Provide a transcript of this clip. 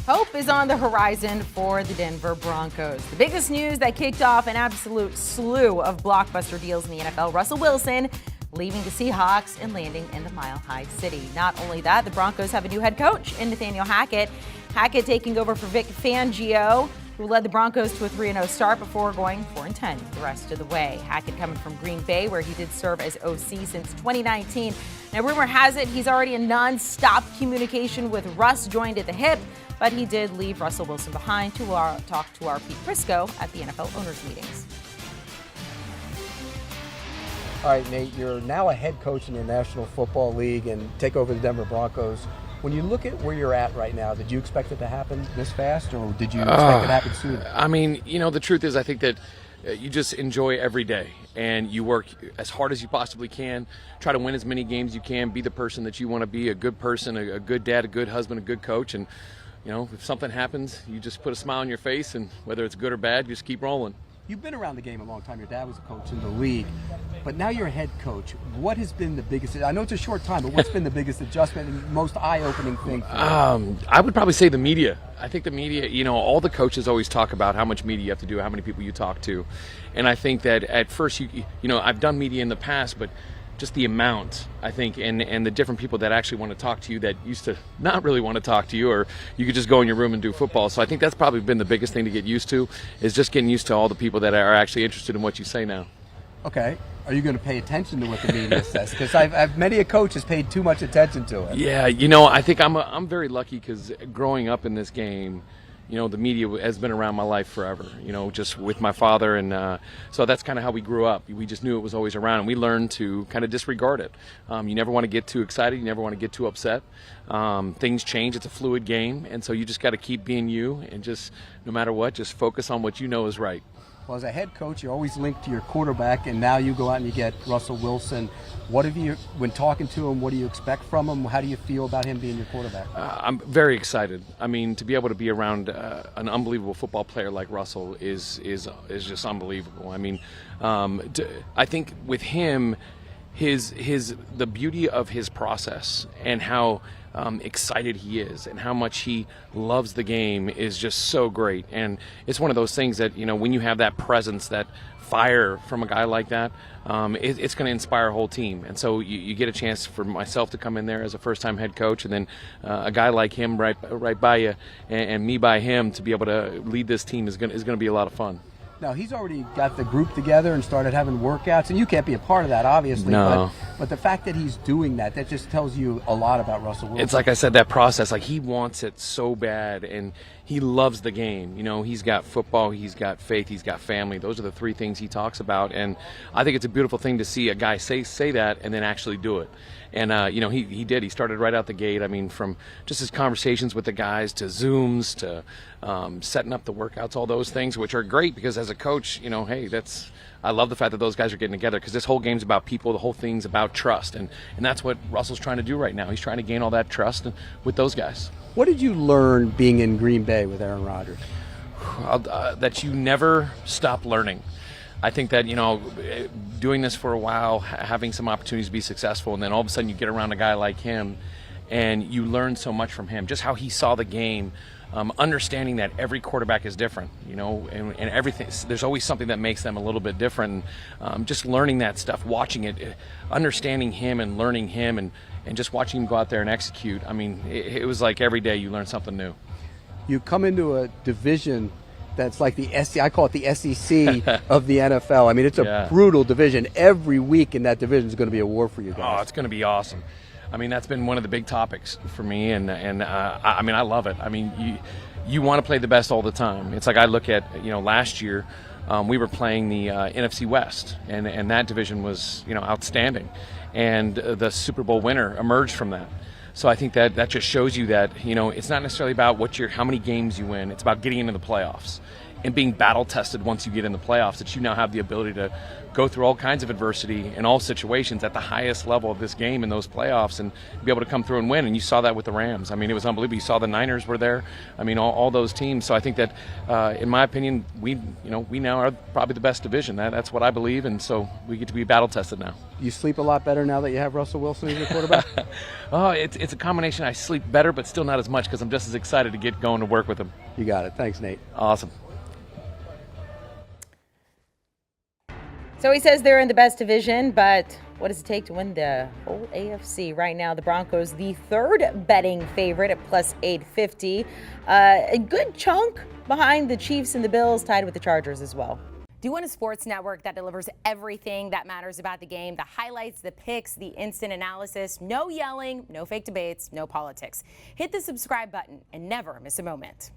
Hope is on the horizon for the Denver Broncos. The biggest news that kicked off an absolute slew of blockbuster deals in the NFL, Russell Wilson leaving the Seahawks and landing in the Mile High City. Not only that, the Broncos have a new head coach in Nathaniel Hackett. Hackett taking over for Vic Fangio, who led the Broncos to a 3-0 start before going 4-10 the rest of the way. Hackett coming from Green Bay, where he did serve as OC since 2019. Now, rumor has it he's already in non-stop communication with Russ, joined at the hip, but he did leave Russell Wilson behind to talk to our Pete Prisco at the NFL owners' meetings. All right, Nate, you're now a head coach in the National Football League and take over the Denver Broncos. When you look at where you're at right now, did you expect it to happen this fast, or did you expect it to happen sooner? I mean, the truth is I think that you just enjoy every day, and you work as hard as you possibly can, try to win as many games as you can, be the person that you want to be, a good person, a good dad, a good husband, a good coach, and if something happens, you just put a smile on your face, and whether it's good or bad, you just keep rolling. You've been around the game a long time. Your dad was a coach in the league, but now you're a head coach. What has been the biggest, I know it's a short time, but what's been the biggest adjustment and most eye-opening thing for you? I would probably say the media. I think the media, all the coaches always talk about how much media you have to do, how many people you talk to. And I think that at first, I've done media in the past, but just the amount, I think, and the different people that actually want to talk to you that used to not really want to talk to you, or you could just go in your room and do football. So I think that's probably been the biggest thing to get used to, is just getting used to all the people that are actually interested in what you say now. Okay. Are you going to pay attention to what the media says? Because I've many a coach has paid too much attention to it. Yeah, I think I'm very lucky because growing up in this game, the media has been around my life forever, just with my father. And so that's kind of how we grew up. We just knew it was always around, and we learned to kind of disregard it. You never want to get too excited. You never want to get too upset. Things change. It's a fluid game. And so you just got to keep being you and just, no matter what, just focus on what you know is right. Well, as a head coach, you're always linked to your quarterback, and now you go out and you get Russell Wilson. What have you, when talking to him, what do you expect from him? How do you feel about him being your quarterback? I'm very excited. I mean, to be able to be around an unbelievable football player like Russell is just unbelievable. I mean, I think with him, the beauty of his process and how excited he is and how much he loves the game is just so great. And it's one of those things that, when you have that presence, that fire from a guy like that, it's going to inspire a whole team. And so you get a chance for myself to come in there as a first-time head coach, and then a guy like him right by you, and me by him, to be able to lead this team is going to be a lot of fun. Now, he's already got the group together and started having workouts, and you can't be a part of that, obviously. No. But the fact that he's doing that just tells you a lot about Russell Wilson. It's like I said, that process, like he wants it so bad, and he loves the game. He's got football, he's got faith, he's got family. Those are the three things he talks about, and I think it's a beautiful thing to see a guy say that and then actually do it. And, he did. He started right out the gate. I mean, from just his conversations with the guys to Zooms to setting up the workouts, all those things, which are great because as a coach, hey, I love the fact that those guys are getting together because this whole game's about people. The whole thing's about trust. And that's what Russell's trying to do right now. He's trying to gain all that trust with those guys. What did you learn being in Green Bay with Aaron Rodgers? That you never stop learning. I think that, doing this for a while, having some opportunities to be successful, and then all of a sudden you get around a guy like him and you learn so much from him, just how he saw the game, understanding that every quarterback is different, and everything. There's always something that makes them a little bit different. Just learning that stuff, watching it, understanding him and learning him and just watching him go out there and execute. I mean, it was like every day you learn something new. You come into a division that's like the SEC, I call it the SEC of the NFL. I mean, it's a brutal division. Every week in that division is going to be a war for you guys. Oh, it's going to be awesome. I mean, that's been one of the big topics for me, and I mean, I love it. I mean, you want to play the best all the time. It's like I look at, last year we were playing the NFC West, and that division was, outstanding. And the Super Bowl winner emerged from that. So I think that just shows you that, it's not necessarily about how many games you win. It's about getting into the playoffs. and being battle tested once you get in the playoffs, that you now have the ability to go through all kinds of adversity in all situations at the highest level of this game in those playoffs and be able to come through and win. And you saw that with the Rams. I mean, it was unbelievable. You saw the Niners were there. I mean, all those teams. So I think that, in my opinion, we now are probably the best division. That's what I believe, and so we get to be battle tested now. You sleep a lot better now that you have Russell Wilson as your quarterback? Oh, it's a combination. I sleep better, but still not as much because I'm just as excited to get going to work with him. You got it. Thanks, Nate. Awesome. So he says they're in the best division, but what does it take to win the whole AFC? Right now, the Broncos, the third betting favorite at plus 850. A good chunk behind the Chiefs and the Bills, tied with the Chargers as well. Do you want a sports network that delivers everything that matters about the game? The highlights, the picks, the instant analysis, no yelling, no fake debates, no politics. Hit the subscribe button and never miss a moment.